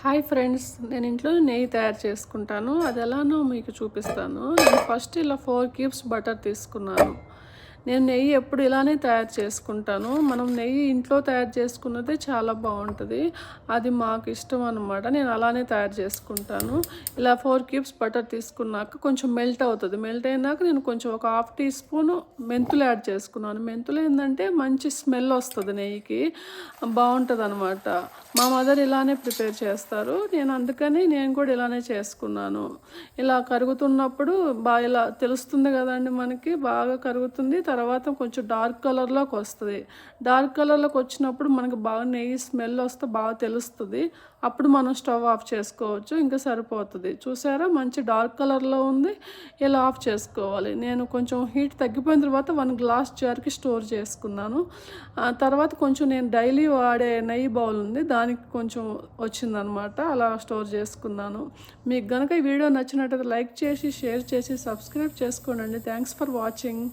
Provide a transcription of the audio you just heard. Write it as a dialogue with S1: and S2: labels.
S1: Hi friends, నేను ఇంట్లో నెయ్యి తయారు చేసుకుంటాను. అది ఎలానో మీకు చూపిస్తాను. నేను ఫస్ట్ ఇలా 4 క్యూబ్స్ బటర్ తీసుకున్నాను. నేను నెయ్యి ఎప్పుడు ఇలానే తయారు చేసుకుంటాను. మనం నెయ్యి ఇంట్లో తయారు చేసుకున్నదే చాలా బాగుంటుంది. అది మాకు ఇష్టం అన్నమాట. నేను అలానే తయారు చేసుకుంటాను. ఇలా 4 క్యూబ్స్ బటర్ తీసుకున్నాక కొంచెం మెల్ట్ అవుతుంది. మెల్ట్ అయినాక నేను కొంచెం ఒక హాఫ్ టీ స్పూన్ మెంతులు యాడ్ చేసుకున్నాను. మెంతులు ఏంటంటే మంచి స్మెల్ వస్తుంది, నెయ్యికి బాగుంటుంది అనమాట. మా మదర్ ఇలానే ప్రిపేర్ చేస్తారు. అందుకని నేను కూడా ఇలానే చేసుకున్నాను. ఇలా కరుగుతున్నప్పుడు బాగా ఇలా తెలుస్తుంది కదండి, మనకి బాగా కరుగుతుంది. తర్వాత కొంచెం డార్క్ కలర్లోకి వస్తుంది. డార్క్ కలర్లోకి వచ్చినప్పుడు మనకి బాగా నెయ్యి స్మెల్ వస్తే బాగా తెలుస్తుంది. అప్పుడు మనం స్టవ్ ఆఫ్ చేసుకోవచ్చు, ఇంకా సరిపోతుంది. చూసారా, మంచి డార్క్ కలర్లో ఉంది. ఇలా ఆఫ్ చేసుకోవాలి. నేను కొంచెం హీట్ తగ్గిపోయిన తర్వాత 1 గ్లాస్ జార్కి స్టోర్ చేసుకున్నాను. తర్వాత కొంచెం నేను డైలీ వాడే నెయ్యి బౌల్ ఉంది, దానికి కొంచెం వచ్చిందనమాట. అలా స్టోర్ చేసుకున్నాను. మీకు కనుక ఈ వీడియో నచ్చినట్టయితే లైక్ చేసి, షేర్ చేసి, సబ్స్క్రైబ్ చేసుకోండి. Thanks for watching.